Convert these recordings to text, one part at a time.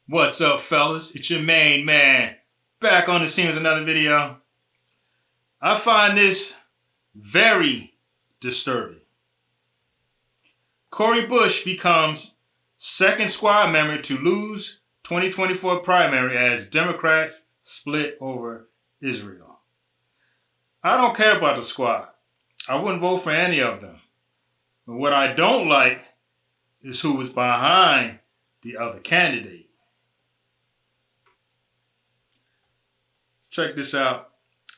What's up, fellas? It's your main man back on the scene with another video. I find this very disturbing. Cori Bush becomes second squad member to lose 2024 primary as Democrats split over Israel. I don't care about the squad. I wouldn't vote for any of them. But what I don't like is who was behind the other candidate. Check this out.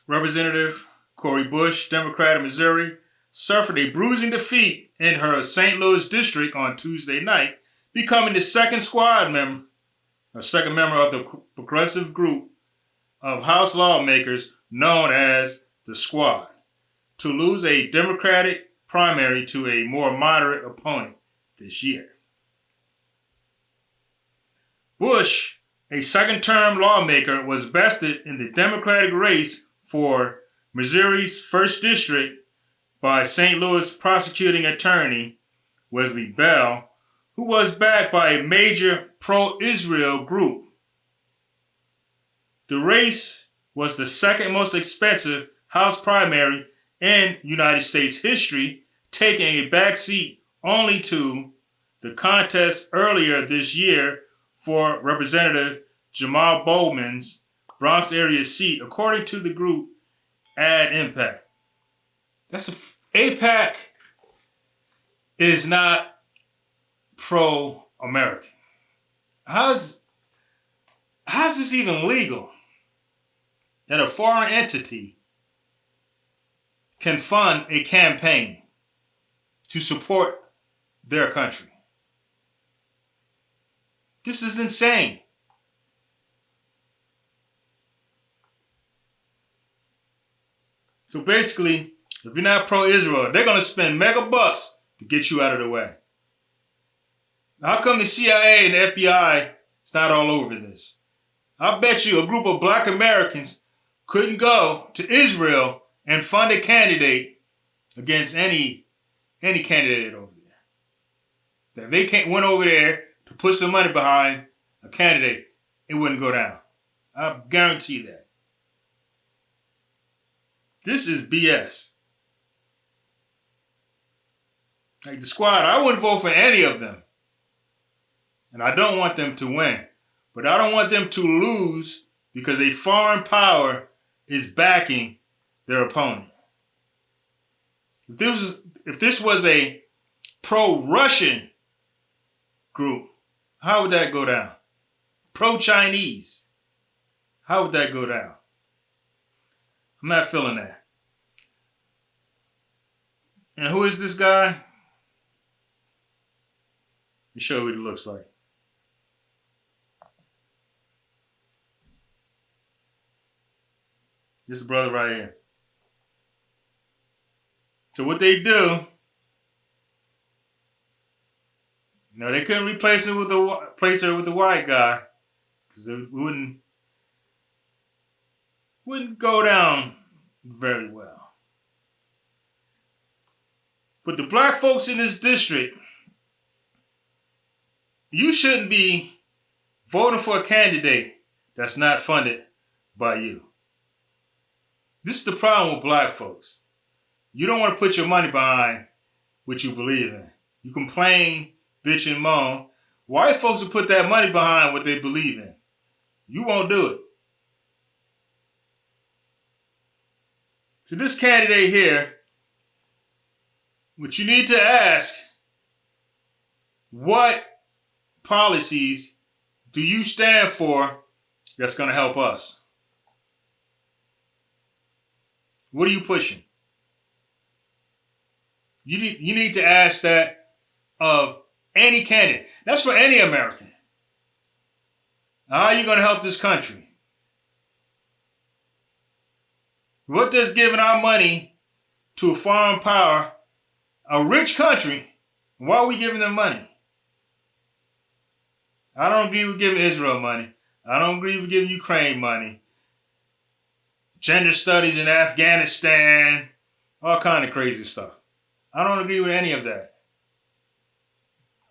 Representative Cori Bush, Democrat of Missouri, suffered a bruising defeat in her St. Louis district on Tuesday night, becoming the second member of the progressive group of House lawmakers known as the Squad, to lose a Democratic primary to a more moderate opponent this year. Bush, a second-term lawmaker, was bested in the Democratic race for Missouri's 1st District by St. Louis prosecuting attorney Wesley Bell, who was backed by a major pro-Israel group. The race was the second most expensive House primary in United States history, taking a backseat only to the contest earlier this year for Representative Jamal Bowman's Bronx area seat, according to the group Ad Impact. AIPAC is not pro-American. How's this even legal? That a foreign entity can fund a campaign to support their country. This is insane. So basically, if you're not pro-Israel, they're going to spend mega bucks to get you out of the way. How come the CIA and the FBI is not all over this? I bet you a group of black Americans couldn't go to Israel and fund a candidate against any candidate over there. That they went over there to put some money behind a candidate, it wouldn't go down. I guarantee that. This is BS. Like the Squad, I wouldn't vote for any of them. And I don't want them to win. But I don't want them to lose because a foreign power is backing their opponent. If this was a pro-Russian group, how would that go down? Pro-Chinese, how would that go down? I'm not feeling that. And who is this guy? Let me show you what he looks like. This is the brother right here. So what they do, they couldn't replace her with the white guy because it wouldn't go down very well. But the black folks in this district, you shouldn't be voting for a candidate that's not funded by you. This is the problem with black folks. You don't want to put your money behind what you believe in. You complain, bitch, and moan. White folks will put that money behind what they believe in. You won't do it. So this candidate here, what you need to ask, what policies do you stand for that's going to help us? What are you pushing? You need to ask that of any candidate. That's for any American. How are you going to help this country? What does giving our money to a foreign power, a rich country, why are we giving them money? I don't agree with giving Israel money. I don't agree with giving Ukraine money. Gender studies in Afghanistan, all kind of crazy stuff. I don't agree with any of that.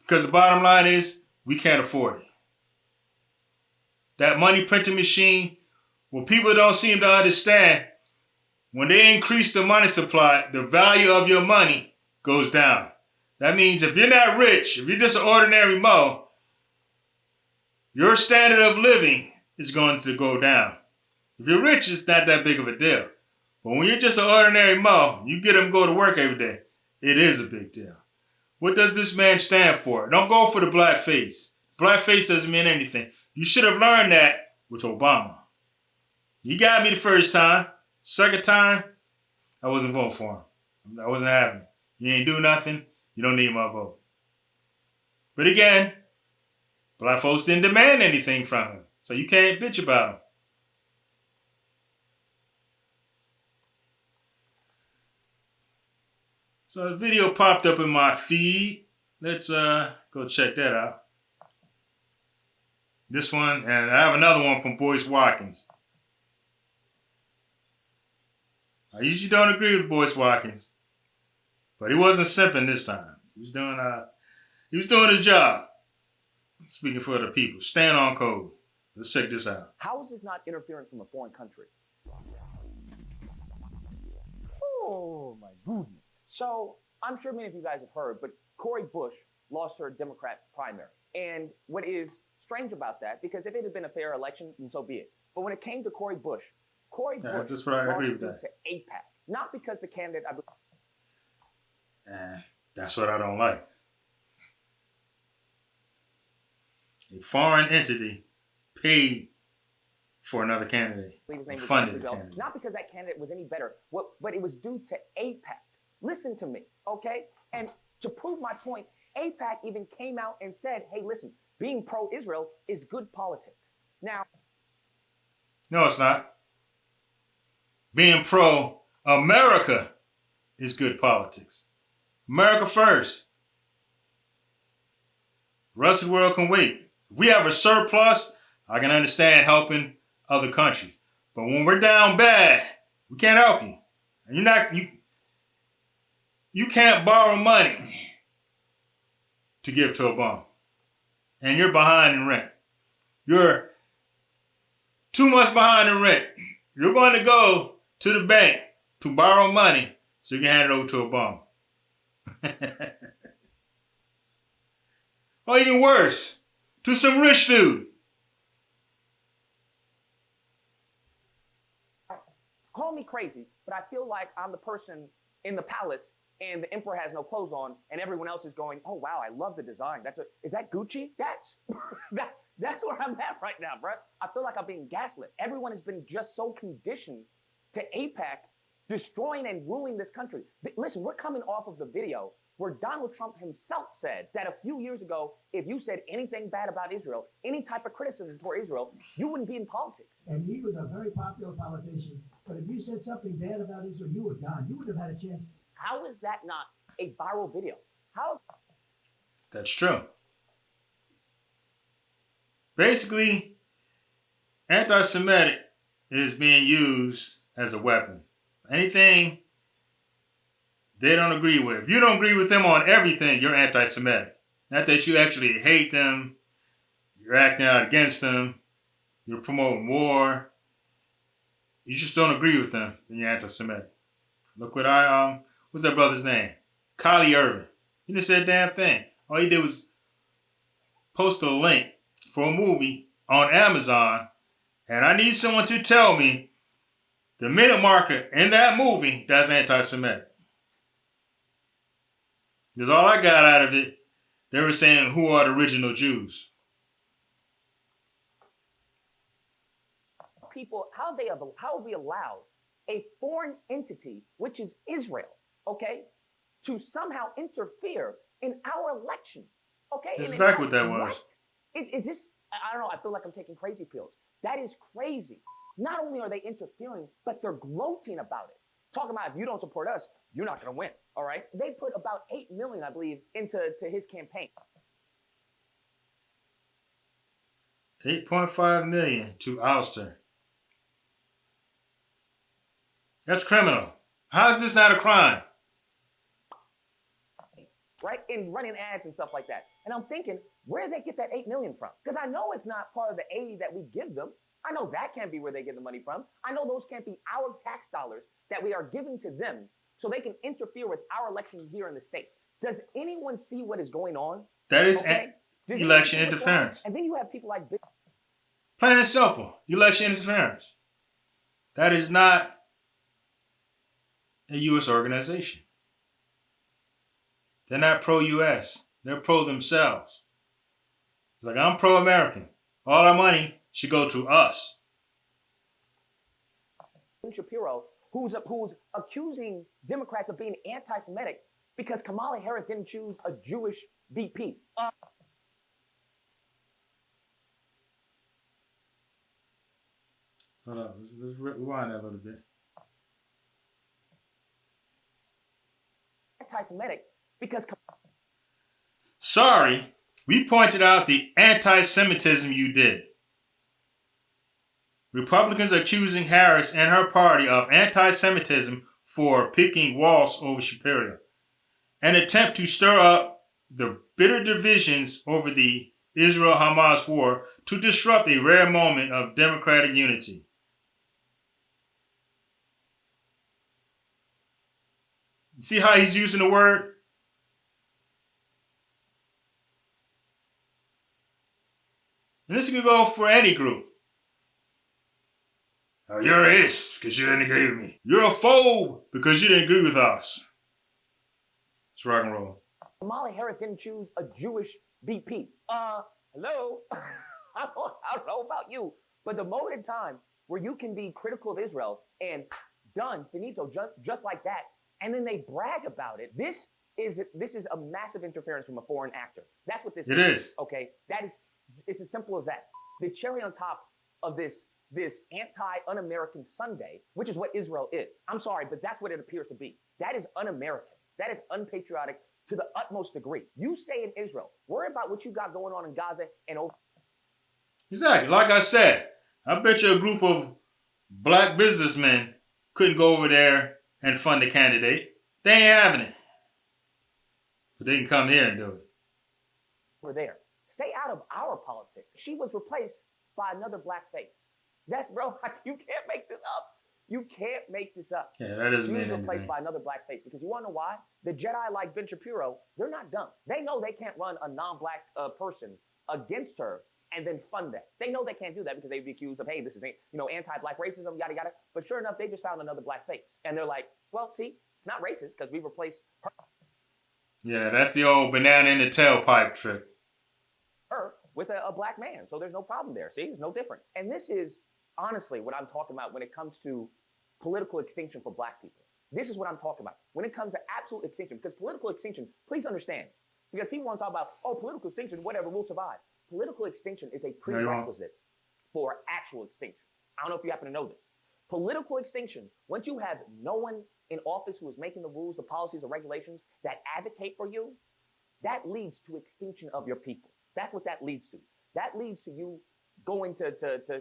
Because the bottom line is, we can't afford it. that money printing machine, what people don't seem to understand, when they increase the money supply, the value of your money goes down. That means if you're not rich, if you're just an ordinary Mo, your standard of living is going to go down. If you're rich, it's not that big of a deal. But when you're just an ordinary Mo, you get him go to work every day, it is a big deal. What does this man stand for? Don't go for the black face. Black face doesn't mean anything. You should have learned that with Obama. You got me the first time. Second time, I wasn't voting for him. I wasn't having it. You ain't do nothing. You don't need my vote. But again, black folks didn't demand anything from him. So you can't bitch about him. So the video popped up in my feed. Let's go check that out. This one, and I have another one from Boyce Watkins. I usually don't agree with Boyce Watkins, but he wasn't simping this time. He was doing his job. Speaking for the people, staying on code. Let's check this out. How is this not interference from a foreign country? Oh my goodness. So I'm sure many of you guys have heard, but Cori Bush lost her Democrat primary. And what is strange about that, because if it had been a fair election, then so be it. But when it came to Cori Bush lost to AIPAC, not because the candidate, that's what I don't like. A foreign entity paid for another candidate, funded the candidate. Not because that candidate was any better, but it was due to AIPAC. Listen to me, okay? And to prove my point, AIPAC even came out and said, hey, listen, being pro-Israel is good politics. Now, no, it's not. Being pro-America is good politics. America first. The rest of the world can wait. If we have a surplus, I can understand helping other countries. But when we're down bad, we can't help you. And you can't borrow money to give to a bum. And you're behind in rent. You're 2 months behind in rent. You're going to go to the bank to borrow money so you can hand it over to a bum. Or even worse, to some rich dude. Call me crazy, but I feel like I'm the person in the palace and the emperor has no clothes on and everyone else is going, oh, wow, I love the design. Is that Gucci? That's where I'm at right now, bro. I feel like I'm being gaslit. Everyone has been just so conditioned to AIPAC destroying and ruining this country. Listen, we're coming off of the video where Donald Trump himself said that a few years ago, if you said anything bad about Israel, any type of criticism toward Israel, you wouldn't be in politics. And he was a very popular politician. But if you said something bad about Israel, you were gone. You wouldn't have had a chance. How is that not a viral video? How? That's true. Basically, anti-Semitic is being used as a weapon. Anything they don't agree with. If you don't agree with them on everything, you're anti-Semitic. Not that you actually hate them, you're acting out against them, you're promoting war. You just don't agree with them, then you're anti-Semitic. Look what what's that brother's name? Kylie Irving. He didn't say a damn thing. All he did was post a link for a movie on Amazon, and I need someone to tell me the minute marker in that movie that's anti-Semitic. Because all I got out of it, they were saying, who are the original Jews? People, how have we allowed a foreign entity, which is Israel, okay, to somehow interfere in our election, okay? That's exactly what that was. Is this, I don't know, I feel like I'm taking crazy pills. That is crazy. Not only are they interfering, but they're gloating about it. Talking about if you don't support us, you're not going to win, all right? They put about $8 million, I believe, into his campaign. $8.5 million to oust her. That's criminal. How is this not a crime? right? And running ads and stuff like that. And I'm thinking, where did they get that $8 million from? Because I know it's not part of the aid that we give them. I know that can't be where they get the money from. I know those can't be our tax dollars that we are giving to them so they can interfere with our election here in the States. Does anyone see what is going on? That is Okay? election interference. And then you have people like Plain and simple. Election interference. That is not a U.S. organization. They're not pro-U.S. They're pro themselves. It's like, I'm pro-American. All our money should go to us. Shapiro, who's accusing Democrats of being anti-Semitic because Kamala Harris didn't choose a Jewish VP. Hold on, let's rewind that a little bit. Anti-Semitic because... Sorry, we pointed out the anti-Semitism you did. Republicans are accusing Harris and her party of anti-Semitism for picking Walsh over Shapiro, an attempt to stir up the bitter divisions over the Israel-Hamas war to disrupt a rare moment of democratic unity. See how he's using the word? And this can go for any group. Oh, you're a racist because you didn't agree with me. You're a phobe because you didn't agree with us. It's rock and roll. Kamala Harris didn't choose a Jewish VP. Hello? I don't know about you, but the moment in time where you can be critical of Israel and done, finito, just like that, and then they brag about it. This is a massive interference from a foreign actor. That's what this is. It is. Okay, it's as simple as that. The cherry on top of this anti-un-American Sunday, which is what Israel is. I'm sorry, but that's what it appears to be. That is un-American. That is unpatriotic to the utmost degree. You stay in Israel. Worry about what you got going on in Gaza and over. Exactly. Like I said, I bet you a group of black businessmen couldn't go over there and fund a candidate. They ain't having it. But they can come here and do it. Over there. Stay out of our politics. She was replaced by another black face. That's, bro, you can't make this up. You can't make this up. Yeah, that doesn't mean anything. She was replaced by another black face because you want to know why? The Jedi like Ben Shapiro, they're not dumb. They know they can't run a non-black person against her and then fund that. They know they can't do that because they'd be accused of, hey, this is anti-black racism, yada yada. But sure enough, they just found another black face, and they're like, well, see, it's not racist because we replaced her. Yeah, that's the old banana in the tailpipe trick. Her with a black man, so there's no problem there. See, there's no difference. And this is honestly what I'm talking about when it comes to political extinction for black people. This is what I'm talking about when it comes to absolute extinction. Because political extinction, please understand, because people want to talk about, oh, political extinction, whatever, we'll survive. Political extinction is a prerequisite for actual extinction. I don't know if you happen to know this. Political extinction, once you have no one in office who is making the rules, the policies, or regulations that advocate for you, that leads to extinction of your people. That's what that leads to. That leads to you going to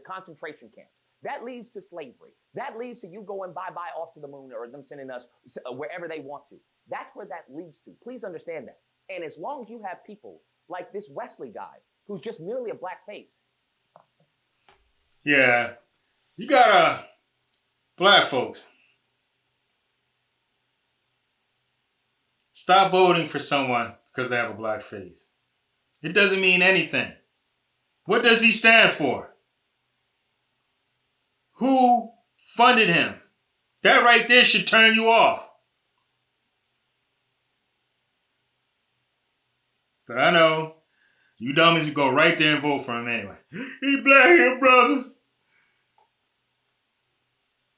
concentration camps. That leads to slavery. That leads to you going bye-bye off to the moon or them sending us wherever they want to. That's where that leads to. Please understand that. And as long as you have people like this Wesley guy, who's just merely a black face. Yeah. You got black folks. Stop voting for someone because they have a black face. It doesn't mean anything. What does he stand for? Who funded him? That right there should turn you off. But I know you dummies go right there and vote for him anyway. He black here, brother.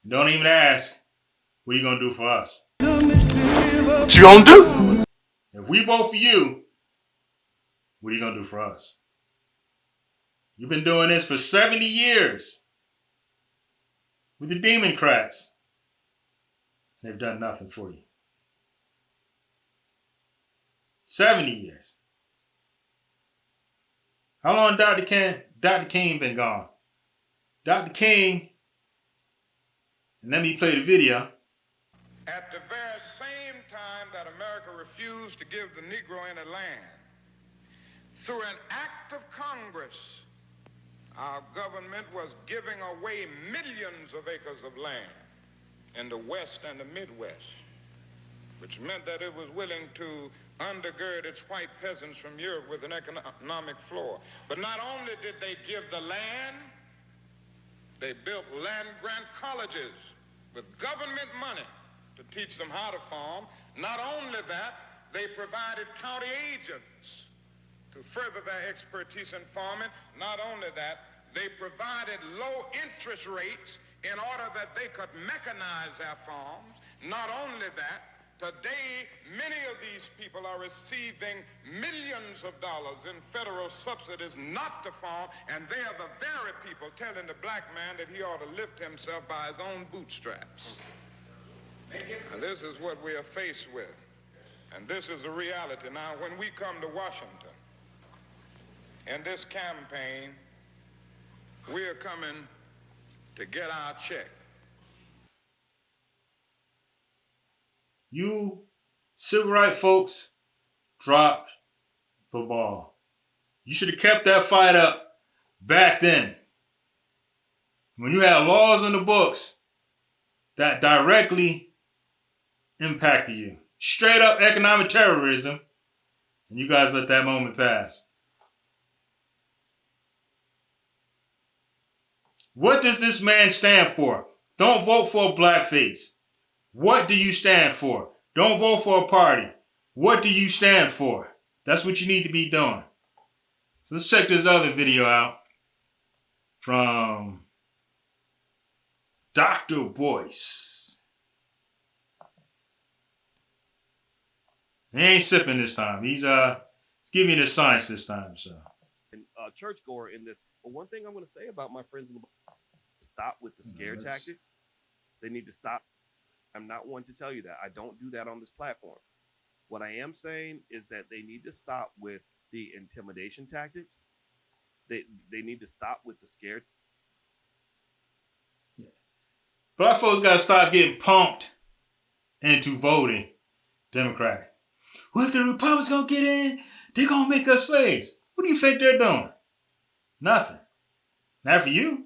Don't even ask, what are you going to do for us? What you gonna do? If we vote for you, what are you going to do for us? You've been doing this for 70 years with the Democrats. They've done nothing for you. 70 years. How long Dr. King been gone? Dr. King, and let me play the video. At the very same time that America refused refused to give the Negro any land. Through an act of Congress, our government was giving away millions of acres of land in the West and the Midwest, which meant that it was willing to undergird its white peasants from Europe with an economic floor. But not only did they give the land, they built land-grant colleges with government money to teach them how to farm. Not only that, they provided county agents to further their expertise in farming. Not only that, they provided low interest rates in order that they could mechanize their farms. Not only that, today, many of these people are receiving millions of dollars in federal subsidies not to farm, and they are the very people telling the black man that he ought to lift himself by his own bootstraps. And this is what we are faced with, and this is the reality. Now, when we come to Washington, in this campaign, we are coming to get our check. You civil rights folks dropped the ball. You should have kept that fight up back then, when you had laws on the books that directly impacted you. Straight up economic terrorism, and you guys let that moment pass. What does this man stand for? Don't vote for a blackface. What do you stand for? Don't vote for a party. What do you stand for? That's what you need to be doing. So let's check this other video out from Dr. Boyce. He ain't sipping this time. He's giving you the science this time. So, and churchgoer in this. But one thing I'm going to say about my friends in the stop with the scare tactics. They need to stop. I'm not one to tell you that. I don't do that on this platform. What I am saying is that they need to stop with the intimidation tactics. They need to stop with the scare. Yeah. Black folks got to stop getting pumped into voting Democratic. Well, if the Republicans going to get in, they're going to make us slaves. What do you think they're doing? Nothing. Not for you.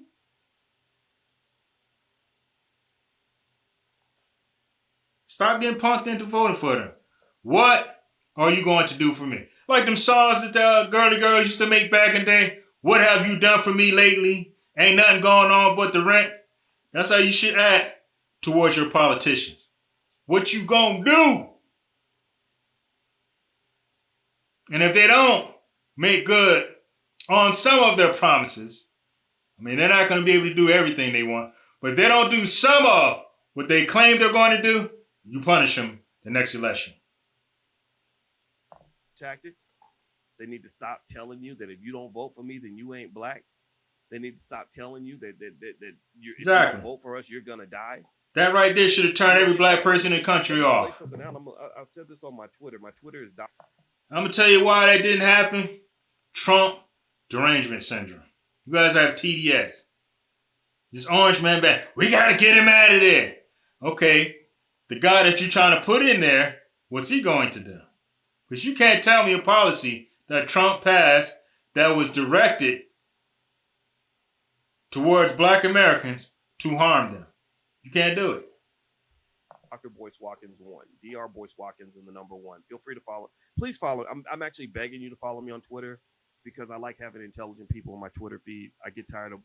Stop getting punked into voting for them. What are you going to do for me? Like them songs that the girly girls used to make back in the day. What have you done for me lately? Ain't nothing going on but the rent. That's how you should act towards your politicians. What you gonna do? And if they don't make good on some of their promises, I mean, they're not going to be able to do everything they want. But if they don't do some of what they claim they're going to do, you punish them the next election. Tactics. They need to stop telling you that if you don't vote for me, then you ain't black. They need to stop telling you that if you don't vote for us, you're going to die. That right there should have turned every black person in the country off. I said this on my Twitter. My Twitter is... I'm going to tell you why that didn't happen. Trump derangement syndrome. You guys have TDS. This orange man back. We got to get him out of there. Okay. The guy that you're trying to put in there, what's he going to do? Because you can't tell me a policy that Trump passed that was directed towards black Americans to harm them. You can't do it. Dr. Boyce Watkins 1. Dr. Boyce Watkins in the number 1. Feel free to follow. Please follow. I'm actually begging you to follow me on Twitter because I like having intelligent people on my Twitter feed. I get tired of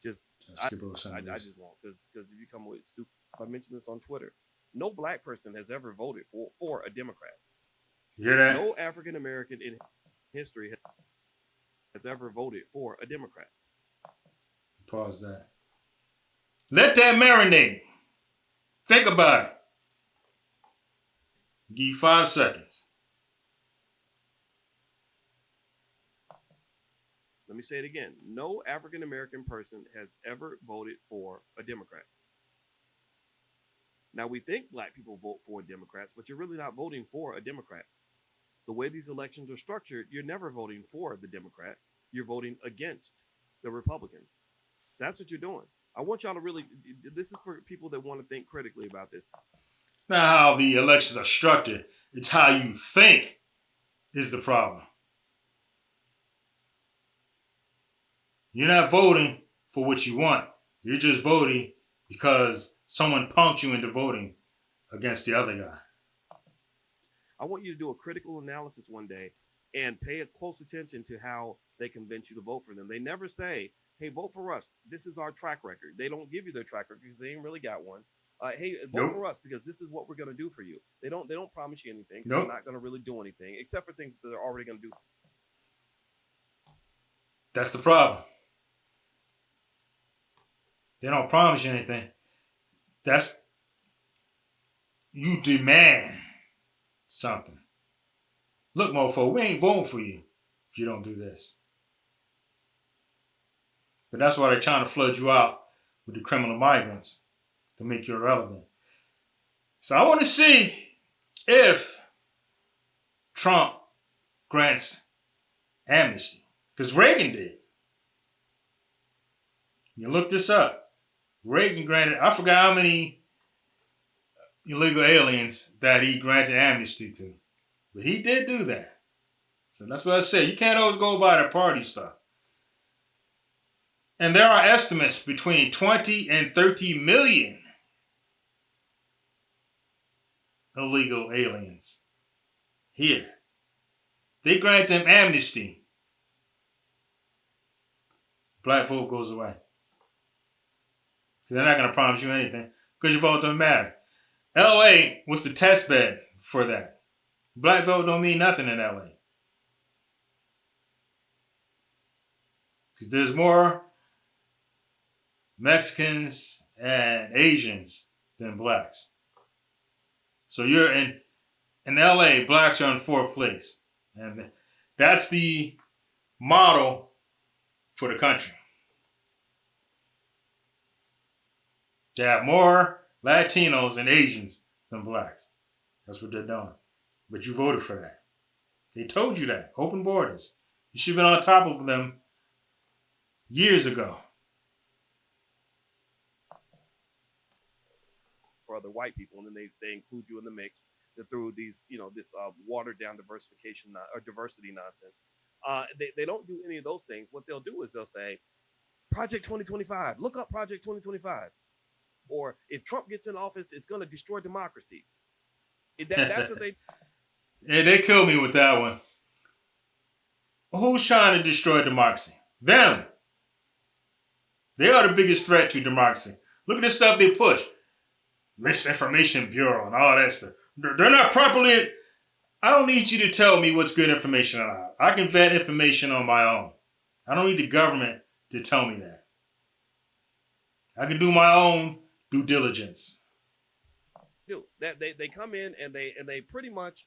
just... I just won't. Because if you come with stupid... I mentioned this on Twitter. No black person has ever voted for a Democrat. You hear that? No African American in history has ever voted for a Democrat. Pause that. Let that marinate. Think about it. Give you 5 seconds. Let me say it again. No African American person has ever voted for a Democrat. Now, we think black people vote for Democrats, but you're really not voting for a Democrat. The way these elections are structured, you're never voting for the Democrat. You're voting against the Republican. That's what you're doing. I want y'all to really, this is for people that want to think critically about this. It's not how the elections are structured. It's how you think is the problem. You're not voting for what you want. You're just voting because someone punked you into voting against the other guy. I want you to do a critical analysis one day and pay a close attention to how they convince you to vote for them. They never say, "Hey, vote for us. This is our track record." They don't give you their track record because they ain't really got one. Hey, vote for us because this is what we're going to do for you. They don't promise you anything. Nope. They're not going to really do anything except for things that they're already going to do. That's the problem. They don't promise you anything. That's you demand something. Look, mofo, we ain't voting for you if you don't do this. But that's why they're trying to flood you out with the criminal migrants to make you irrelevant. So I want to see if Trump grants amnesty. Because Reagan did. You look this up. Reagan granted, I forgot how many illegal aliens that he granted amnesty to. But he did do that. So that's what I said. You can't always go by the party stuff. And there are estimates between 20 and 30 million illegal aliens here. They grant them amnesty. Black vote goes away. So they're not going to promise you anything because your vote doesn't matter. LA was the test bed for that. Black vote don't mean nothing in LA. Because there's more Mexicans and Asians than blacks. So you're in LA, blacks are in fourth place. And that's the model for the country. They have more Latinos and Asians than blacks. That's what they're doing. But you voted for that. They told you that. Open borders. You should have been on top of them years ago. For other white people, and then they include you in the mix through these, this watered down diversification or diversity nonsense. They don't do any of those things. What they'll do is they'll say, Project 2025, look up Project 2025. Or if Trump gets in office, it's going to destroy democracy. That's what they... Yeah, they killed me with that one. Who's trying to destroy democracy? Them. They are the biggest threat to democracy. Look at the stuff they push. Misinformation Bureau and all that stuff. They're not properly... I don't need you to tell me what's good information or not. I can vet information on my own. I don't need the government to tell me that. I can do my own due diligence. They come in and they pretty much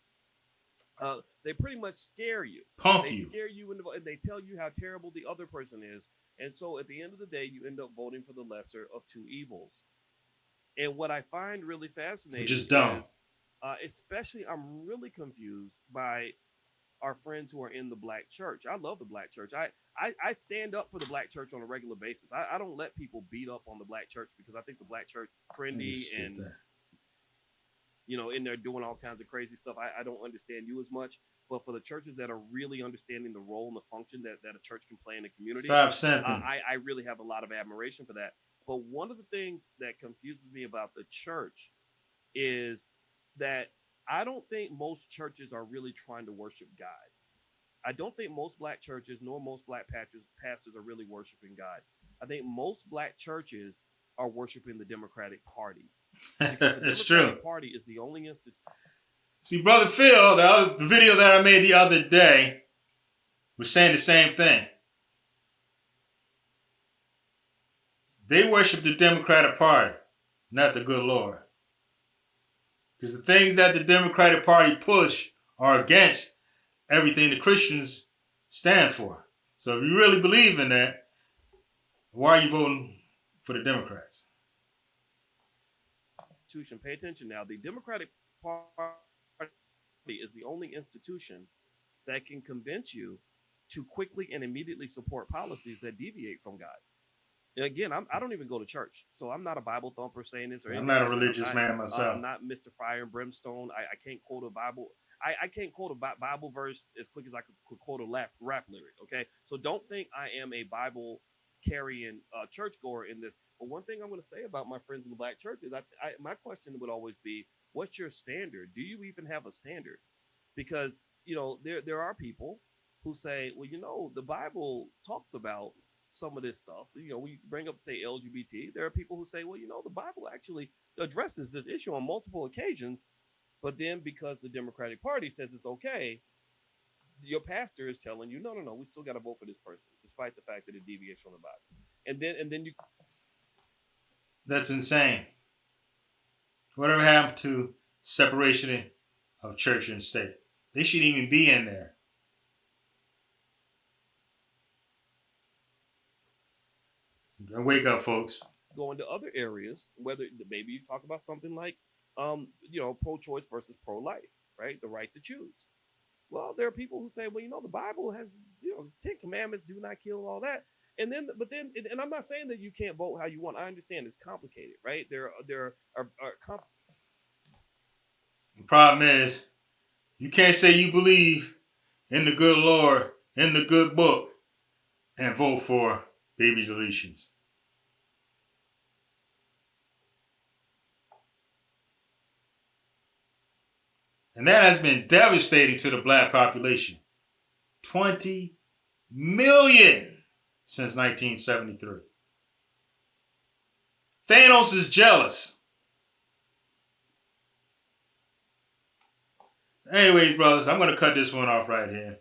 scare you. Punk they you. Scare you and they tell you how terrible the other person is. And so at the end of the day, you end up voting for the lesser of two evils. And what I find really fascinating Which is dumb. is, especially I'm really confused by our friends who are in the black church. I love the black church. I stand up for the black church on a regular basis. I don't let people beat up on the black church because I think the black church trendy and in there doing all kinds of crazy stuff. I don't understand you as much. But for the churches that are really understanding the role and the function that a church can play in the community, I really have a lot of admiration for that. But one of the things that confuses me about the church is that I don't think most churches are really trying to worship God. I don't think most black churches nor most black pastors are really worshiping God. I think most black churches are worshiping the Democratic Party. Because the Democratic Party is the only institution. See, Brother Phil, the video that I made the other day was saying the same thing. They worship the Democratic Party, not the good Lord. Because the things that the Democratic Party push are against everything the Christians stand for. So if you really believe in that, why are you voting for the Democrats? Pay attention now. The Democratic Party is the only institution that can convince you to quickly and immediately support policies that deviate from God. And again, I don't even go to church, so I'm not a Bible thumper saying this or I'm anything not a like that. religious man I'm myself. not Mr. Fire and Brimstone. I can't quote a Bible. I can't quote a Bible verse as quick as I could quote a rap lyric. Okay, so don't think I am a Bible carrying churchgoer in this. But one thing I'm going to say about my friends in the black church is, my question would always be, what's your standard? Do you even have a standard? Because there are people who say, well, the Bible talks about some of this stuff. We bring up, say, LGBT. There are people who say, well, the Bible actually addresses this issue on multiple occasions. But then because the Democratic Party says it's okay, your pastor is telling you, no, no, no, we still got to vote for this person, despite the fact that it deviates from the Bible. And then you. That's insane. Whatever happened to separation of church and state? They shouldn't even be in there. Wake up, folks. Go into other areas, whether maybe you talk about something like, pro-choice versus pro-life, right? The right to choose. Well, there are people who say, well, the Bible has, 10 commandments, do not kill, all that. And I'm not saying that you can't vote how you want. I understand it's complicated, right? There are The problem is, you can't say you believe in the good Lord, in the good book, and vote for baby deletions. And that has been devastating to the black population. 20 million since 1973. Thanos is jealous. Anyways, brothers, I'm going to cut this one off right here.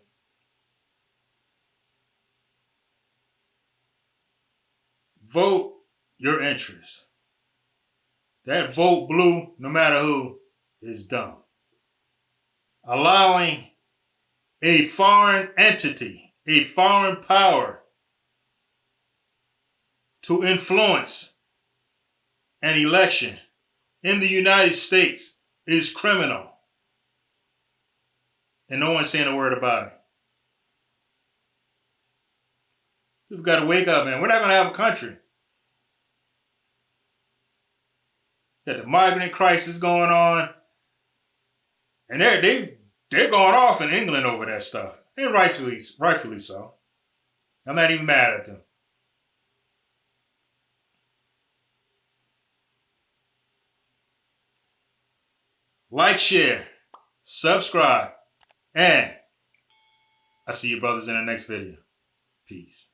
Vote your interest. That vote blue, no matter who, is dumb. Allowing a foreign entity, a foreign power, to influence an election in the United States is criminal. And no one's saying a word about it. People got to wake up, man. We're not going to have a country. Got the migrant crisis going on. And they're going off in England over that stuff. And rightfully so. I'm not even mad at them. Like, share, subscribe, and I'll see you brothers in the next video. Peace.